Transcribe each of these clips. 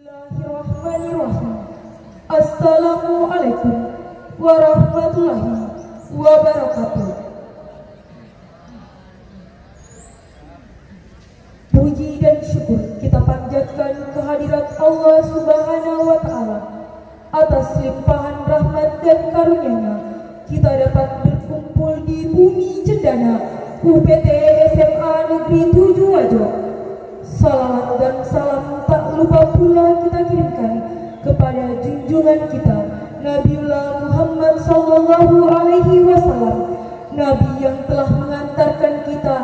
Bismillahirrahmanirrahim. Assalamualaikum warahmatullahi wabarakatuh. Puji dan syukur kita panjatkan kehadirat Allah Subhanahu wa Ta'ala atas limpahan rahmat dan karunia-Nya kita dapat berkumpul di bumi cendana UPT SMA Negeri 7 Wajo. Salawat dan salam tak lupa pula kita kirimkan kepada junjungan kita Nabiullah Muhammad sallallahu alaihi wasallam, Nabi yang telah mengantarkan kita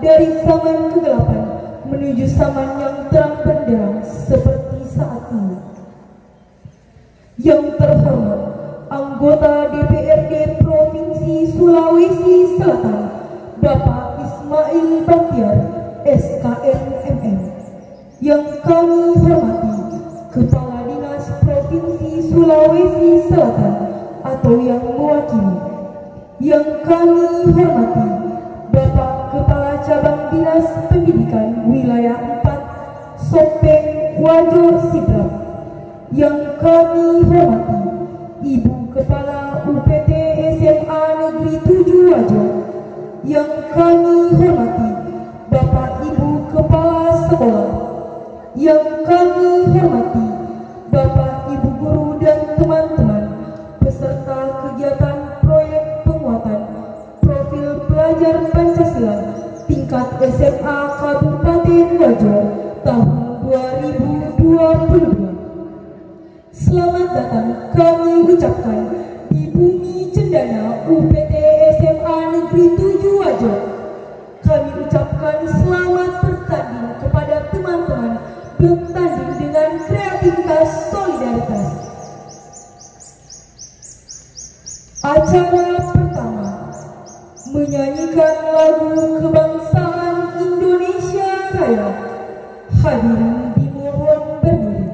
dari zaman kegelapan menuju zaman yang terang benderang seperti saat ini. Yang terhormat anggota DPRD Provinsi Sulawesi Selatan Bapak Ismail Bahtiar SKMMM, yang kami hormati Kepala Dinas Provinsi Sulawesi Selatan atau yang mewakili, yang kami hormati Bapak Kepala Cabang Dinas Pendidikan Wilayah 4 Sopeng Wajo Sidrap, yang kami hormati Ibu Kepala UPT SMA Negeri 7 Wajo, yang kami hormati Bapak Ibu Kepala Sekolah, yang kami hormati Bapak Ibu Guru dan teman-teman peserta kegiatan proyek penguatan profil pelajar Pancasila tingkat SMA Kabupaten Wajo tahun 2022. Selamat datang kami ucapkan di bumi cendana UPT SMA Negeri 7 Wajo. Kami ucapkan selamat bertanding kepada teman-teman bertanding dengan kreativitas solidaritas. Acara pertama menyanyikan lagu kebangsaan Indonesia Raya. Hadirin dimohon berdiri.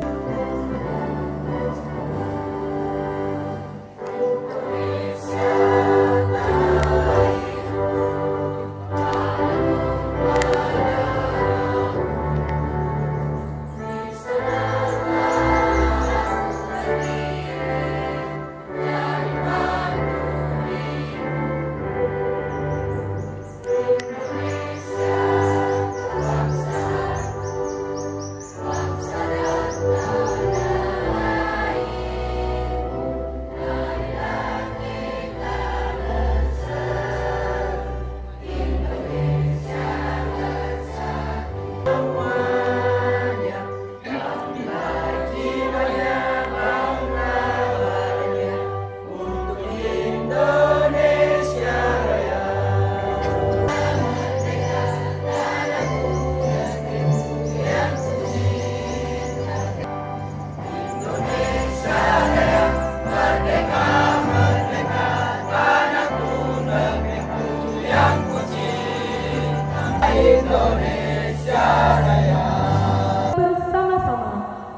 Bersama-sama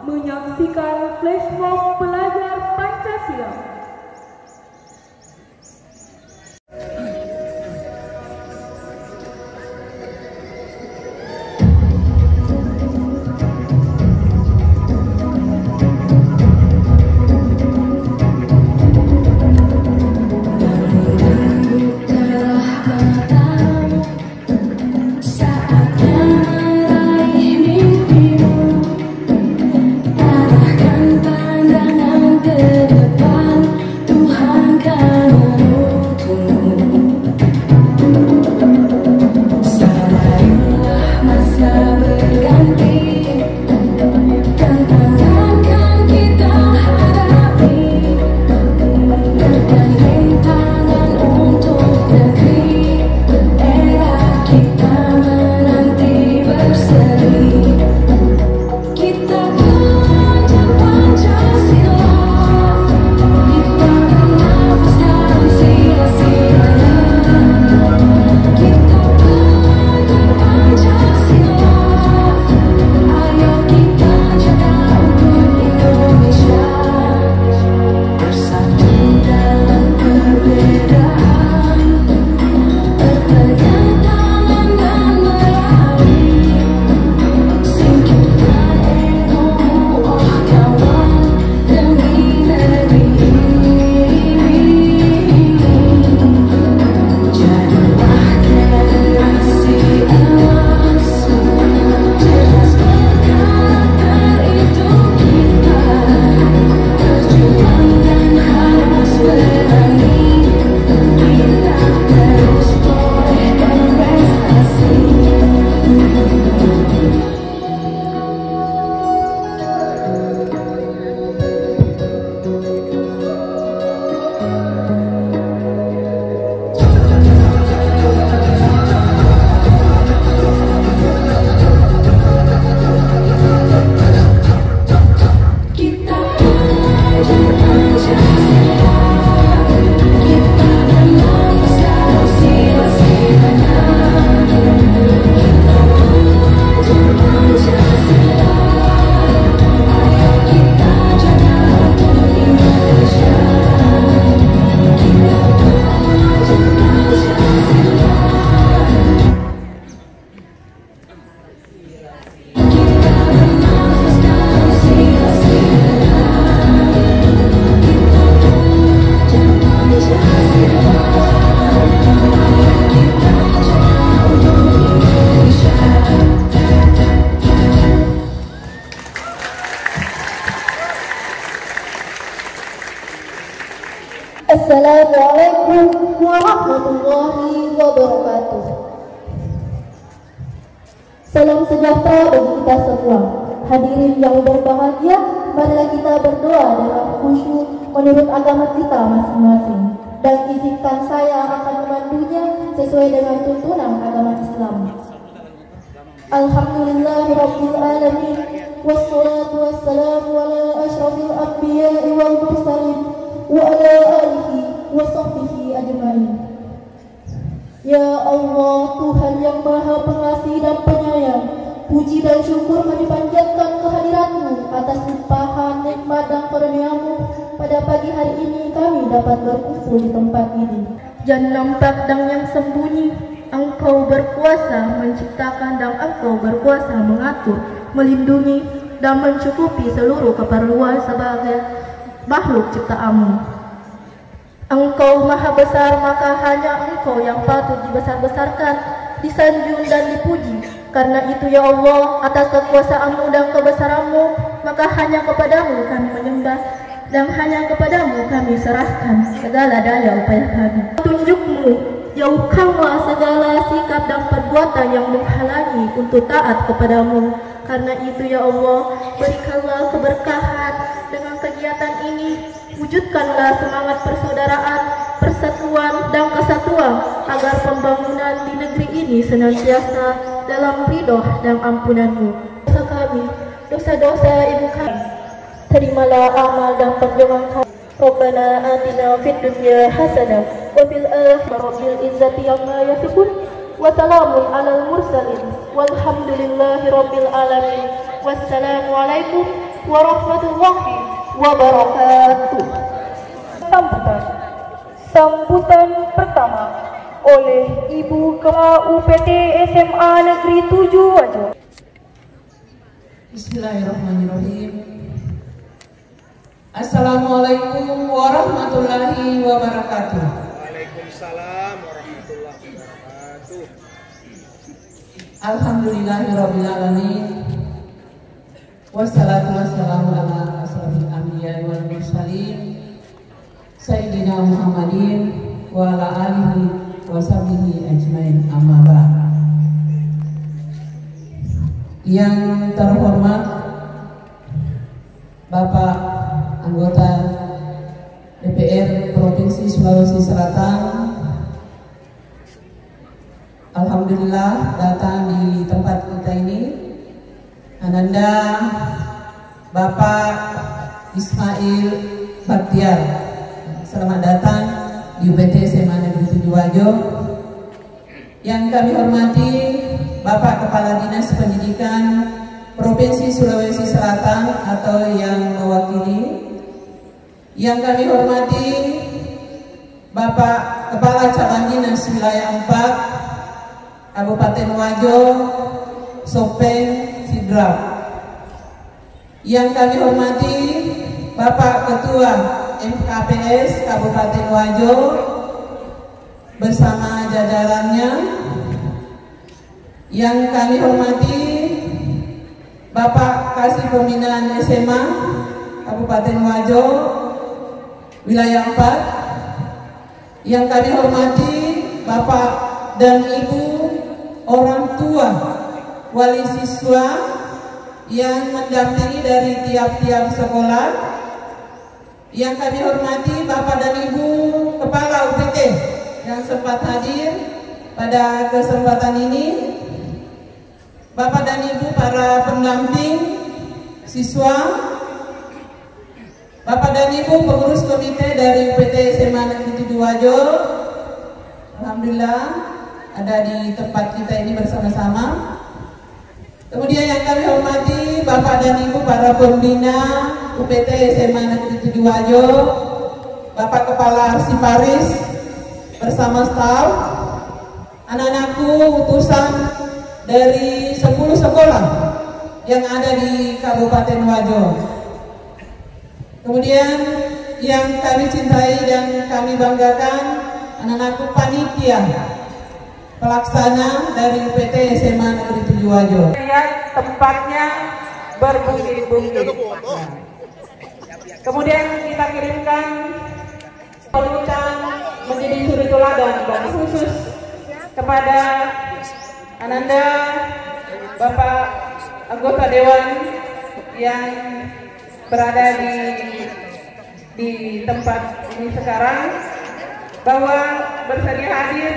menyaksikan flash mob pelajar Pancasila. Saatnya meraih Assalamualaikum warahmatullahi wabarakatuh. Salam sejahtera bagi kita semua. Hadirin yang berbahagia, marilah kita berdoa dengan khusyuk menurut agama kita masing-masing. Dan izinkan saya akan memandunya sesuai dengan tuntunan agama Islam. Alhamdulillahirabbil alamin, wassalatu wassalamu ala asyrafil anbiya'i wal mursalin wa ala alihi wa sahbihi ajma'in. Ya Allah, Tuhan yang Maha Pengasih dan Penyayang, puji dan syukur kami panjatkan kehadirat-Mu atas limpahan nikmat dan karunia-Mu. Pada pagi hari ini kami dapat berkumpul di tempat ini. Jangan nampak dan yang sembunyi, Engkau berkuasa menciptakan dan Engkau berkuasa mengatur, melindungi dan mencukupi seluruh keperluan sebagai makhluk ciptaan-Mu. Engkau maha besar, maka hanya Engkau yang patut dibesar-besarkan, disanjung dan dipuji. Karena itu ya Allah, atas kekuasaan-Mu dan kebesaran-Mu, maka hanya kepadamu kami menyembah, dan hanya kepadamu kami serahkan segala daya upaya kami. Tunjuk-Mu, jauhkanlah segala sikap dan perbuatan yang menghalangi untuk taat kepadamu. Karena itu ya Allah, berikanlah keberkahan dengan kegiatan ini. Wujudkanlah semangat persaudaraan, persatuan dan kesatuan, agar pembangunan di negeri ini senantiasa dalam ridho dan ampunan-Mu. Dosa kami, dosa-dosa ibu kami, terimalah amal dan perjuangan kami. Rabbana atina fid dunya hasanah wa fil akhirati rabbil izzati amma yasifun wa salamun alal mursalin walhamdulillahi rabbil alamin. Wassalamualaikum warahmatullahi wabarakatuh. Sambutan pertama oleh Ibu Kepala UPT SMA Negeri 7 Wajo. Bismillahirrahmanirrahim. Assalamualaikum warahmatullahi wabarakatuh. Waalaikumsalam warahmatullahi wabarakatuh. Alhamdulillahirabbil alamin. Wassalatu wassalamu ala asrofil anbiya'i wal mursalin Sayyidina Muhammadin wa ala alihi wa sahbihi ajmain, amma ba'd. Yang terhormat Bapak anggota DPR Provinsi Sulawesi Selatan, alhamdulillah datang di tempat kita ini. Ananda Bapak Ismail Baktiar, selamat datang di UPT SMA Negeri 7 Wajo. Yang kami hormati Bapak Kepala Dinas Pendidikan Provinsi Sulawesi Selatan atau yang mewakili. Yang kami hormati Bapak Kepala Cabang Dinas Wilayah 4 Kabupaten Wajo, Sopeng Sidrap. Yang kami hormati Bapak Ketua MKPS Kabupaten Wajo bersama jajarannya. Yang kami hormati Bapak Kasih Pembinaan SMA Kabupaten Wajo Wilayah 4. Yang kami hormati Bapak dan Ibu orang tua wali siswa yang mendampingi dari tiap-tiap sekolah. Yang kami hormati Bapak dan Ibu Kepala UPT yang sempat hadir pada kesempatan ini, Bapak dan Ibu para pendamping siswa, Bapak dan Ibu pengurus komite dari UPT SMA Negeri 7 Wajo, alhamdulillah ada di tempat kita ini bersama-sama. Kemudian yang kami hormati Bapak dan Ibu para pembina UPT SMA Negeri 7 Wajo, Bapak Kepala Siparis bersama staf, anak-anakku utusan dari 10 sekolah yang ada di Kabupaten Wajo. Kemudian yang kami cintai dan kami banggakan, anak-anakku panitia pelaksana dari UPT SMA Negeri 7 Wajo. Lihat tempatnya berbukit-bukit. Kemudian kita kirimkan polutan suri teladan, dan khusus kepada Ananda Bapak anggota Dewan yang berada di tempat ini sekarang, bahwa bersedia hadir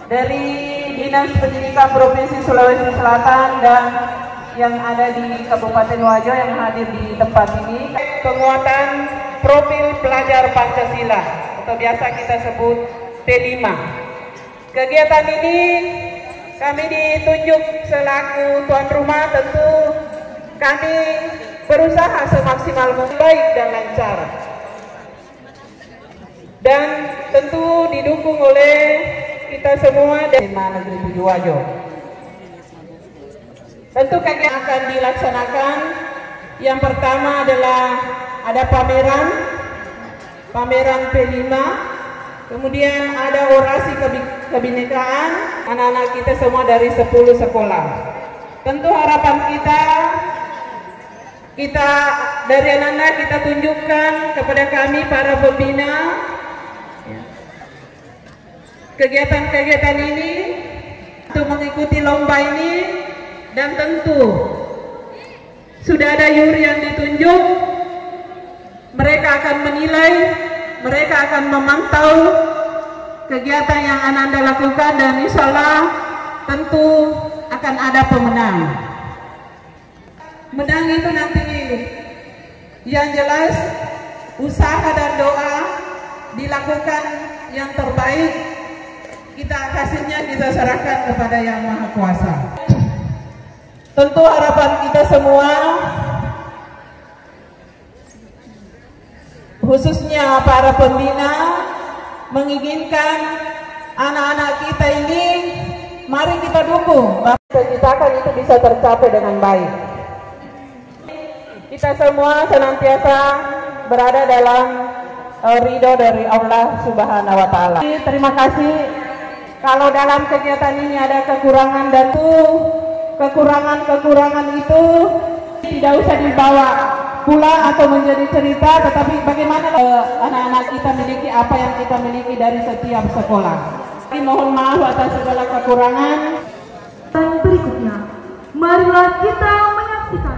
dari Dinas Pendidikan Provinsi Sulawesi Selatan dan yang ada di Kabupaten Wajo yang hadir di tempat ini. Penguatan profil pelajar Pancasila atau biasa kita sebut P5. Kegiatan ini kami ditunjuk selaku tuan rumah, tentu kami berusaha semaksimal mungkin baik dan lancar. Dan tentu didukung oleh kita semua dari Negeri Tujuh Wajo. Tentu kegiatan akan dilaksanakan. Yang pertama adalah ada pameran P5, kemudian ada orasi kebinekaan anak-anak kita semua dari 10 sekolah. Tentu harapan kita dari anak-anak kita tunjukkan kepada kami para pembina kegiatan-kegiatan ini untuk mengikuti lomba ini. Dan tentu sudah ada juri yang ditunjuk, mereka akan menilai, mereka akan memantau kegiatan yang Ananda lakukan, dan insya Allah tentu akan ada pemenang. Menang itu nanti yang jelas usaha dan doa dilakukan yang terbaik, hasilnya kita serahkan kepada Yang Maha Kuasa. Tentu harapan kita semua, khususnya para pembina, menginginkan anak-anak kita ini, mari kita dukung, cita-citakan itu bisa tercapai dengan baik. Kita semua senantiasa berada dalam ridho dari Allah Subhanahu wa Ta'ala. Terima kasih. Kalau dalam kegiatan ini ada kekurangan, dan kekurangan itu tidak usah dibawa pula atau menjadi cerita, tetapi bagaimana anak-anak kita miliki apa yang kita miliki dari setiap sekolah. Mohon maaf atas segala kekurangan. Dan berikutnya, marilah kita menyaksikan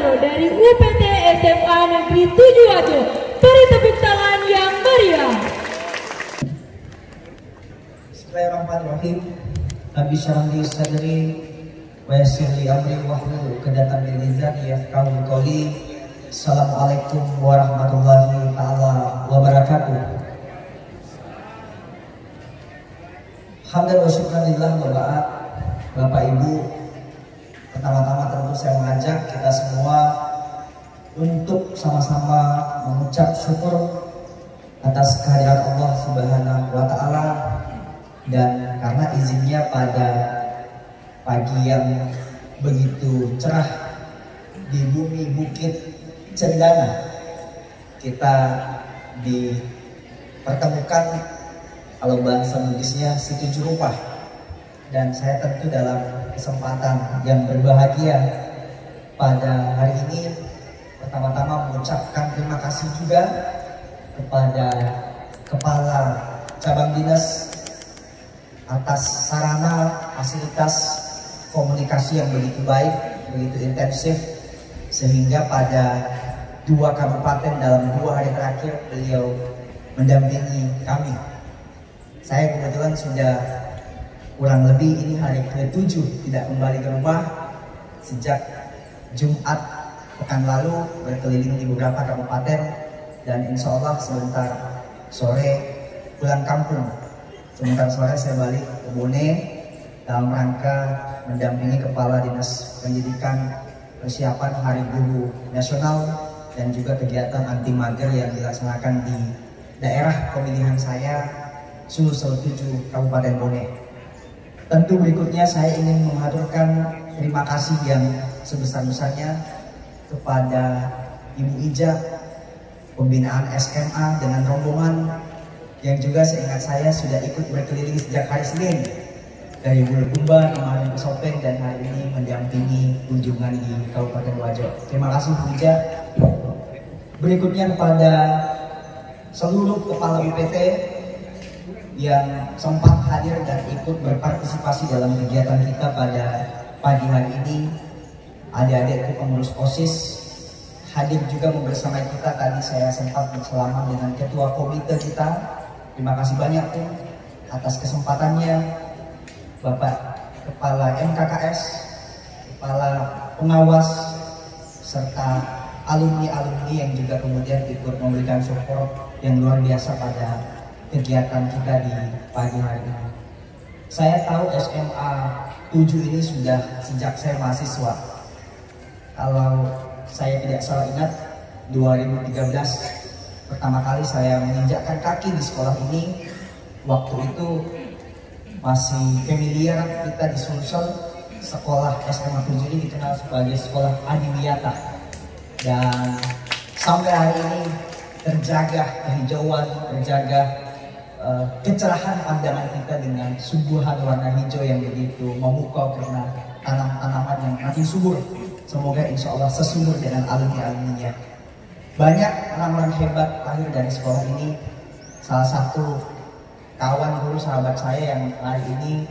Sugiarto dari UPT SMA Negeri 7 Wajo. Beri tepuk tangan yang meriah. Bismillahirrahmanirrahim. Rabbi syrah li sadri wa yassir li amri wahlul 'uqdatam min lisani yafqahu qawli. Assalamualaikum warahmatullahi taala wabarakatuh. Hamdan wa syukran lillah wa ba'd. Bapak Ibu, pertama-tama tentu saya mengajak kita semua untuk sama-sama mengucap syukur atas kehadiran Allah Subhanahu wa taala, dan karena izinnya pada pagi yang begitu cerah di bumi Bukit Cendana kita dipertemukan, kalau bahasa Bugisnya Situ Jerupah, dan saya tentu dalam kesempatan yang berbahagia pada hari ini pertama-tama mengucapkan terima kasih juga kepada Kepala Cabang Dinas atas sarana fasilitas komunikasi yang begitu baik, begitu intensif, sehingga pada 2 kabupaten dalam 2 hari terakhir beliau mendampingi kami. Saya kebetulan sudah kurang lebih ini hari ke-7 tidak kembali ke rumah sejak Jumat pekan lalu, berkeliling di beberapa kabupaten, dan insya Allah sebentar sore pulang kampung. Sebentar sore saya balik ke Bone dalam rangka mendampingi Kepala Dinas Pendidikan persiapan Hari Guru Nasional dan juga kegiatan anti mager yang dilaksanakan di daerah pemilihan saya, Sulsel 7 Kabupaten Bone. Tentu berikutnya saya ingin mengaturkan terima kasih yang sebesar-besarnya kepada Ibu Ija, pembinaan SMA dengan rombongan yang juga seingat saya sudah ikut berkeliling sejak hari Senin dari Bulukumba, kemarin ke Sopeng, dan hari ini mendampingi kunjungan di Kabupaten Wajo. Terima kasih Bu Ija. Berikutnya kepada seluruh kepala UPT yang sempat hadir dan ikut berpartisipasi dalam kegiatan kita pada pagi hari ini. Adik-adik pengurus OSIS hadir juga bersama kita. Tadi saya sempat bersalaman dengan ketua komite kita. Terima kasih banyak tuh atas kesempatannya. Bapak Kepala MKKS, Kepala Pengawas, serta alumni-alumni yang juga kemudian ikut memberikan support yang luar biasa pada kegiatan kita di pagi hari ini. Saya tahu SMA 7 ini sudah sejak saya mahasiswa. Kalau saya tidak salah ingat, 2013 pertama kali saya menginjakkan kaki di sekolah ini. Waktu itu masih familiar kita di Sulsel, sekolah SMA 7 ini dikenal sebagai sekolah adiwiyata, dan sampai hari ini terjaga kehijauan, terjaga kecerahan pandangan kita dengan suguhan warna hijau yang begitu memukau karena tanam-tanaman yang makin subur. Semoga insya Allah sesubur dengan alumni-alumninya. Banyak orang-orang hebat lahir dari sekolah ini. Salah satu kawan guru sahabat saya yang hari ini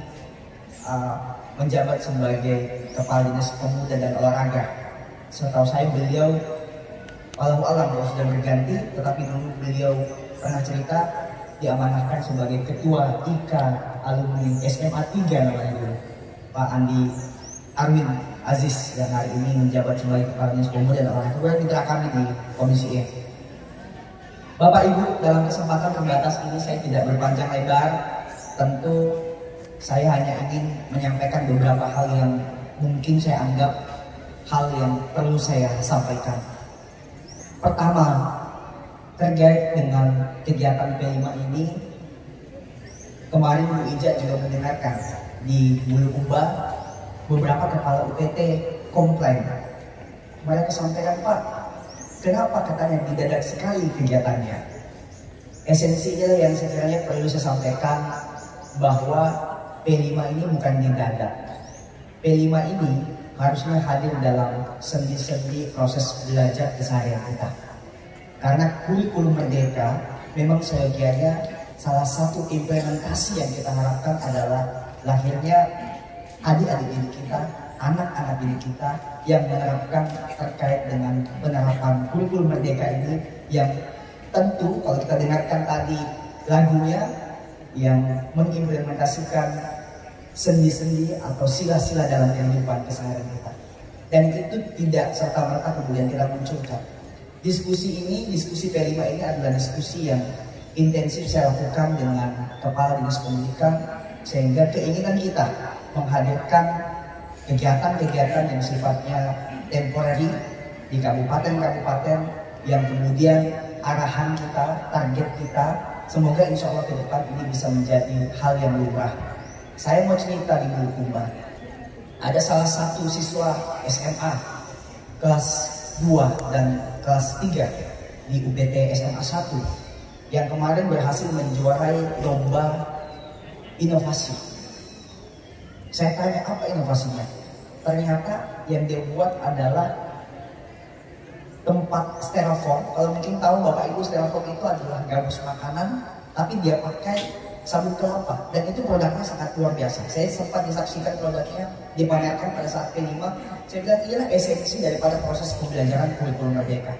menjabat sebagai Kepala Dinas Pemuda dan Olahraga. Setahu saya beliau, walau alam ya sudah berganti, tetapi dulu beliau pernah cerita diamanahkan sebagai Ketua IK Alumni SMA 3 namanya dulu, Pak Andi Arwin Aziz, yang hari ini menjabat sebagai Kepala Dinas Pemuda dan Olahraga. Kemudian mitra kami di Komisi E. Bapak Ibu, dalam kesempatan terbatas ini saya tidak berpanjang lebar. Tentu saya hanya ingin menyampaikan beberapa hal yang mungkin saya anggap hal yang perlu saya sampaikan. Pertama, terkait dengan kegiatan P5 ini, kemarin Bu Ija juga mendengarkan di Bulukumba beberapa kepala UPT komplain. Mereka sampaikan, Pak, kenapa katanya didadak sekali kegiatannya? Esensinya yang sekiranya perlu saya sampaikan bahwa P5 ini bukan didadak. P5 ini harusnya hadir dalam sendi-sendi proses belajar keseharian kita. Karena kurikulum merdeka memang seyogianya salah satu implementasi yang kita harapkan adalah lahirnya adik-adik didik kita anak-anak didik kita yang menerapkan terkait dengan penerapan kurikulum merdeka ini, yang tentu kalau kita dengarkan tadi lagunya yang mengimplementasikan sendi-sendi atau sila-sila dalam kehidupan keseharian kita. Dan itu tidak serta-merta kemudian kita munculkan. Diskusi P5 ini adalah diskusi yang intensif saya lakukan dengan Kepala Dinas Pendidikan, sehingga keinginan kita menghadirkan kegiatan-kegiatan yang sifatnya temporary di kabupaten-kabupaten, yang kemudian arahan kita, target kita, semoga insya Allah ke depan ini bisa menjadi hal yang lumrah. Saya mau cerita di Bulukumba. Ada salah satu siswa SMA kelas 2 dan kelas 3 di UPT SMA 1 yang kemarin berhasil menjuarai lomba inovasi. Saya tanya apa inovasinya? Ternyata yang dia buat adalah tempat styrofoam. Kalau mungkin tahu Bapak Ibu, styrofoam itu adalah gabus makanan, tapi dia pakai sabut kelapa, dan itu produknya sangat luar biasa. Saya sempat disaksikan produknya dipamerkan pada saat P5. Saya bilang inilah esensi daripada proses pembelajaran kurikulum merdeka.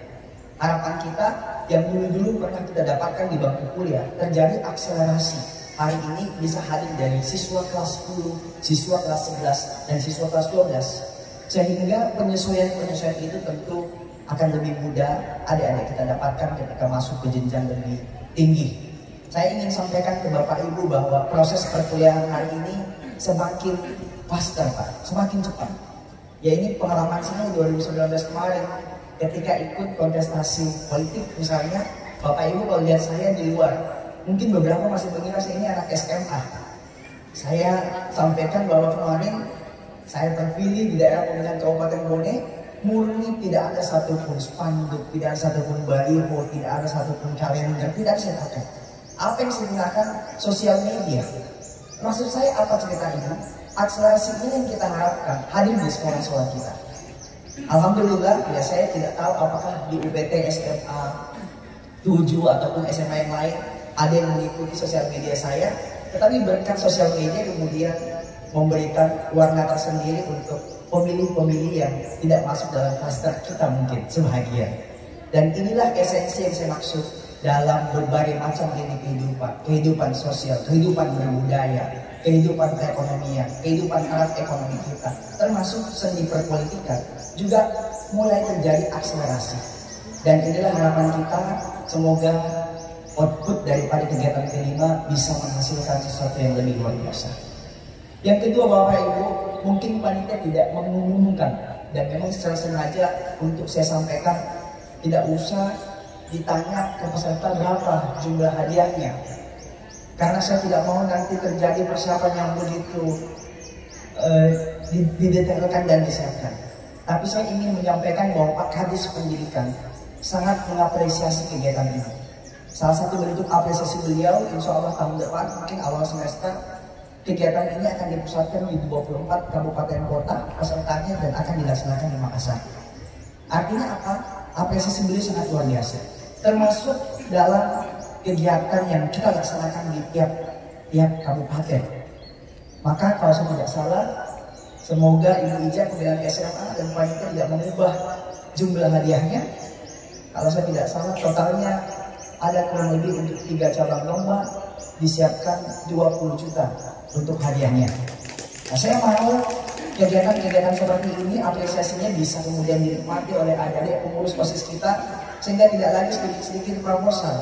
Harapan kita yang dulu-dulu pernah kita dapatkan di bangku kuliah, terjadi akselerasi. Hari ini bisa hadir dari siswa kelas 10, siswa kelas 11, dan siswa kelas 12. Sehingga penyesuaian itu tentu akan lebih mudah adik-adik kita dapatkan ketika masuk ke jenjang lebih tinggi. Saya ingin sampaikan ke Bapak Ibu bahwa proses perkuliahan hari ini semakin faster Pak, semakin cepat. Ya ini pengalaman saya 2019 kemarin ketika ikut kontestasi politik misalnya, Bapak Ibu kalau lihat saya di luar, mungkin beberapa masih mengira saya ini anak SMA. Saya sampaikan bahwa kemarin saya terpilih di daerah pemilihan Kabupaten Bone, murni tidak ada satupun spanduk, tidak ada satupun baliho, tidak ada satupun kalender, tidak ada saya pakai. Apa yang saya gunakan? Sosial media. Maksud saya apa cerita ini? Akselerasi ini yang kita harapkan hadir di sekolah-sekolah kita. Alhamdulillah, ya saya tidak tahu apakah di UPT SMA 7 ataupun SMA yang lain ada yang mengikuti sosial media saya, tetapi berkat sosial media kemudian memberikan warna tersendiri untuk pemilih-pemilih yang tidak masuk dalam klaster kita mungkin sebahagian. Dan inilah esensi yang saya maksud dalam berbagai macam lini kehidupan sosial, kehidupan berbudaya, kehidupan perekonomian, kehidupan alat ekonomi kita, termasuk seni perpolitikan, juga mulai terjadi akselerasi. Dan inilah harapan kita, semoga output daripada kegiatan kelima bisa menghasilkan sesuatu yang lebih luar biasa. Yang kedua Bapak Ibu, mungkin panitia tidak mengumumkan, dan memang secara sengaja untuk saya sampaikan, tidak usah ditanya ke peserta berapa jumlah hadiahnya, karena saya tidak mau nanti terjadi persiapan yang begitu didetailkan dan disiapkan. Tapi saya ingin menyampaikan bahwa Pak Kadis Pendidikan sangat mengapresiasi kegiatan ini. Salah satu bentuk apresiasi beliau, insya Allah tahun depan mungkin awal semester kegiatan ini akan dipusatkan di 24 kabupaten kota pesertanya dan akan dilaksanakan di Makassar. Artinya apa? Apresiasi beliau sangat luar biasa, termasuk dalam kegiatan yang kita laksanakan di tiap kabupaten. Maka kalau saya tidak salah, semoga Ibu Ija pimpinan SMA dan panitia tidak mengubah jumlah hadiahnya. Kalau saya tidak salah, totalnya ada kurang lebih untuk 3 cabang lomba, disiapkan 20 juta untuk hadiahnya. Nah, saya mau kegiatan-kegiatan seperti ini apresiasinya bisa kemudian dinikmati oleh adik-adik pengurus OSIS kita, sehingga tidak lagi sedikit-sedikit proposal,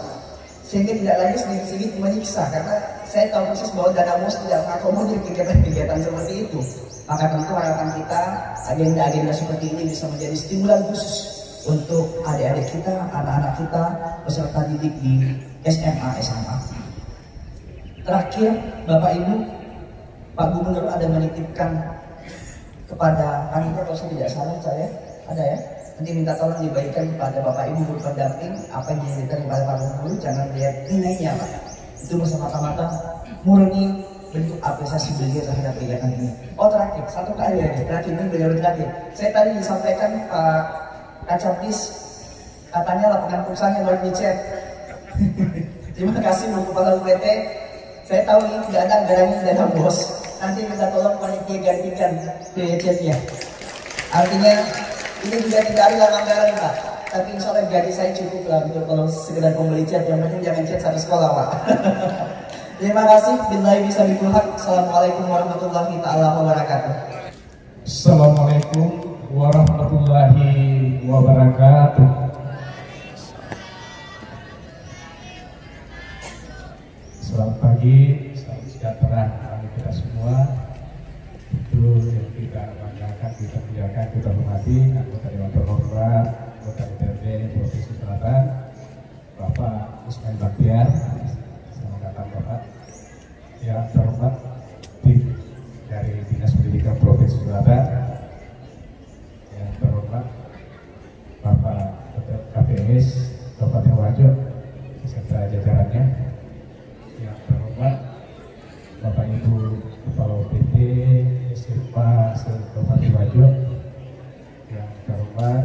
sehingga tidak lagi sedikit-sedikit menyiksa, karena saya tahu persis bahwa dana BOS tidak mengakomodir kegiatan-kegiatan seperti itu. Maka tentu harapan kita agenda-agenda seperti ini bisa menjadi stimulan khusus untuk adik-adik kita, anak-anak kita, peserta didik di SMA. Terakhir, Bapak Ibu, Pak Gubernur ada menitipkan kepada panitia, kalau saya tidak salah saya ada ya, nanti minta tolong dibagikan kepada Bapak Ibu guru pendamping apa yang diberikan kepada Pak Gubernur, jangan lihat nilainya Pak. Itu semata-mata murni bentuk apresiasi beliau terhadap kegiatan ini. Oh terakhir, satu kali lagi, terakhir ini beliau terakhir. Saya tadi disampaikan Pak Kacapis katanya lapangan futsal yang baru dicet. Terima kasih Bu Kepala UPT. Saya tahu ini tidak ada anggarannya dana BOS. nanti minta tolong panitia gantikan gadgetnya. Artinya ini juga tidak ada anggaran Pak, tapi insya Allah gaji saya cukup lah untuk kalau sekedar pembeli cat. Yang penting jangan cat satu sekolah Pak. Terima kasih. Billahi bisa dikuhak. Assalamualaikum warahmatullahi taala wabarakatuh. Assalamualaikum warahmatullahi wabarakatuh. Selamat pagi, salam sejahtera bagi kita semua. Itu yang kita banggakan, kita muliakan, kita hormati anggota Dewan Terhormat, anggota DPRD Provinsi Selatan, Bapak Ismail Baktiar. Selamat datang Bapak. Yang terhormat tim dari Dinas Pendidikan Provinsi Selatan, yang terhormat Bapak KPS Kabupaten Wajo beserta jajarannya, yang terhormat Bapak Ibu Kepala OPT SMA Kabupaten Wajo, yang terhormat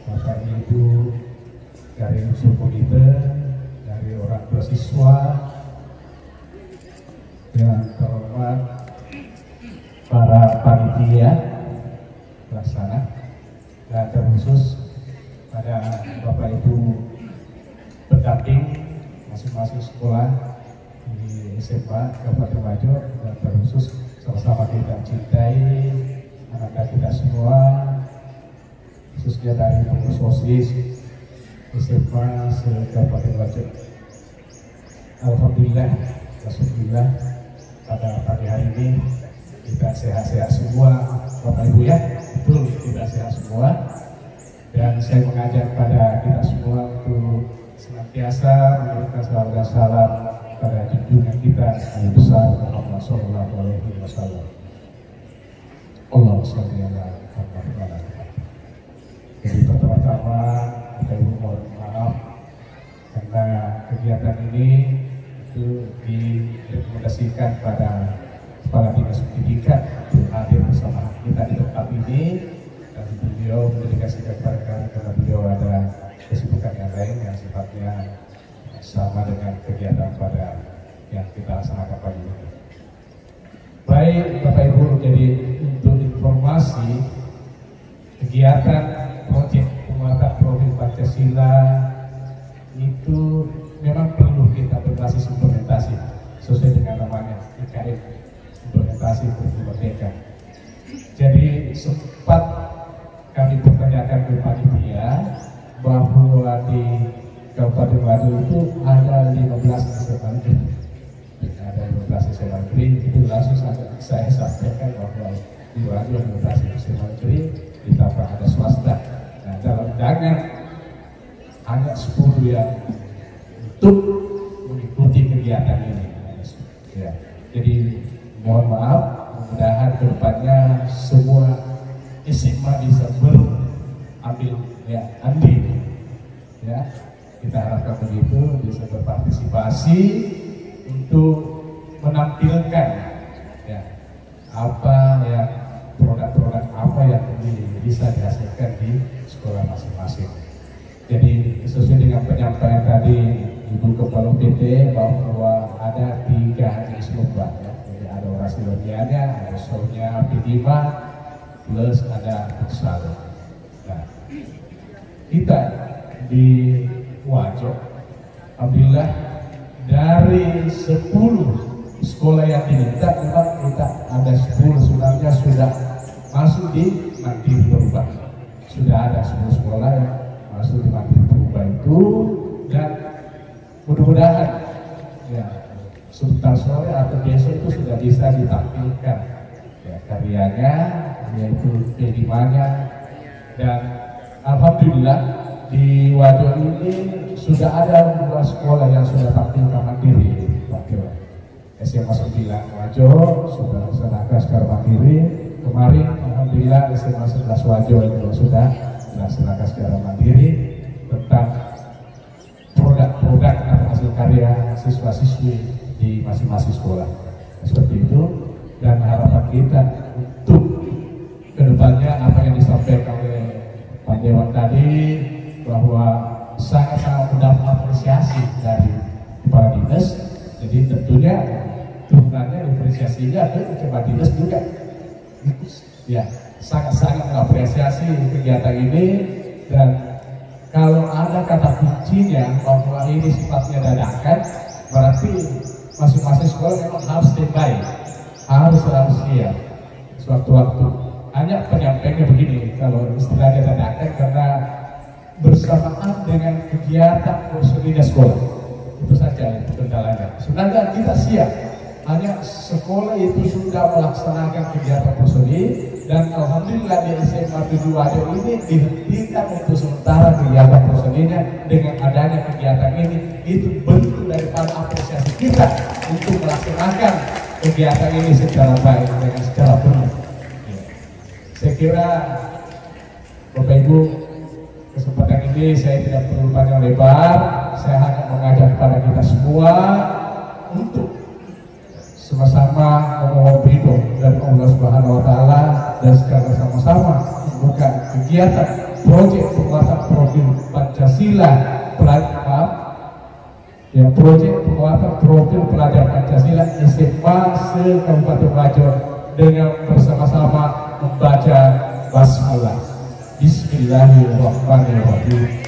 Bapak Ibu dari unsur komite, dari orang tua siswa, yang terhormat para panitia pelaksana, dan terkhusus pada Bapak Ibu pendamping masing-masing sekolah di SMA Kabupaten Wajo, dan terkhusus sama-sama kita cintai anak-anak kita semua, khususnya dari pengurus OSIS SMA Kabupaten Wajo. Alhamdulillah, pada pagi hari ini kita sehat-sehat semua Bapak Ibu ya, betul kita sehat semua. Dan saya mengajak pada kita semua untuk senantiasa memberikan salawat dan salam pada junjungan kita Nabi besar Muhammad Sallallahu Alaihi Wasallam. Allahumma sholli ala Muhammad. Jadi pertama-tama Bapak Ibu mohon maaf karena kegiatan ini itu direkomendasikan pada Kepala Dinas Pendidikan untuk hadir bersama kita di tempat ini, dan beliau mendedikasikan kepada kami karena beliau ada kesibukan yang lain yang sifatnya sama dengan kegiatan pada yang kita laksanakan pagi ini. Baik Bapak Ibu, jadi untuk informasi kegiatan proyek penguatan profil Pancasila itu memang perlu kita berbasis implementasi sesuai dengan namanya IKM, implementasi profil merdeka. Jadi sempat kami pertanyakan ke panitia bahwa di Kabupaten Wajo itu ada 15 SMA negeri, ada 15 SMA negeri. Itu langsung saya sampaikan bahwa di Wajo 15 SMA negeri ditambah ada swasta. Nah, dalam undangan hanya 10 yang untuk mengikuti kegiatan ini. Ya, jadi mohon maaf, mudah-mudahan kedepannya semua SMA bisa berambil ya andil. Ya, kita harapkan begitu, bisa berpartisipasi untuk menampilkan ya apa ya produk-produk apa yang bisa dihasilkan di sekolah masing-masing. Jadi sesuai dengan penyampaian tadi Ibu Kepala PT bahwa ada 3 jenis lomba ya. Jadi ada orasi lombianya, ada shownya P5 plus ada futsal. Nah, kita di Wajo, alhamdulillah dari 10 sekolah yang diminta, memang kita ada 10 sebenarnya sudah masuk di mandiri berubah. Sudah ada 10 sekolah yang masuk di mandiri berubah itu, dan mudah-mudahan ya sebentar sore atau besok itu sudah bisa ditampilkan ya karyanya, yaitu P5-nya. Dan alhamdulillah di Wajo ini sudah ada 2 sekolah yang sudah tampil mandiri. SMA 9 Wajo sudah melaksanakan secara mandiri. Kemarin alhamdulillah SMA 11 Wajo juga sudah melaksanakan secara mandiri tentang produk-produk atau hasil karya siswa-siswi di masing-masing sekolah. Seperti itu, dan harapan kita untuk kedepannya apa yang disampaikan oleh Pak Dewan tadi, bahwa sangat-sangat mendapat apresiasi dari kepala dinas. Jadi tentunya sebenarnya apresiasinya ke coba dinas juga. Ya, sangat-sangat mengapresiasi kegiatan ini, dan kalau ada kata kuncinya bahwa ini sifatnya dadakan, berarti masing-masing sekolah memang harus standby, harus selalu siap sewaktu-waktu. Hanya penyampaiannya begini, kalau istilahnya dadakan karena bersamaan dengan kegiatan personilnya sekolah, itu saja itu kendalanya. Sebenarnya kita siap, hanya sekolah itu sudah melaksanakan kegiatan personil, dan alhamdulillah di SMA 7 Wajo ini dihentikan untuk sementara kegiatan personilnya. Dengan adanya kegiatan ini, itu bentuk daripada apresiasi kita untuk melaksanakan kegiatan ini secara baik dengan secara penuh. Saya kira Bapak Ibu, kesempatan ini saya tidak perlu panjang lebar, saya hanya mengajak kepada kita semua untuk sama-sama memohon ridho dari Allah Subhanahu wa Ta'ala, dan secara sama-sama membuka kegiatan proyek penguatan profil Pancasila pelajar, ya, proyek penguatan profil pelajar Pancasila SMA se-Kabupaten Wajo dengan bersama-sama membaca basmalah. Bismillahirrahmanirrahim.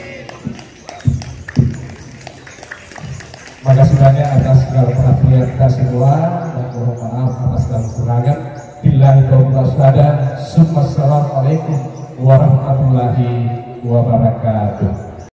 Makasih banyak atas segala perhatian kita semua, dan mohon maaf atas segala kekurangan. Billahi taufiq wal hidayah. Assalamualaikum warahmatullahi wabarakatuh.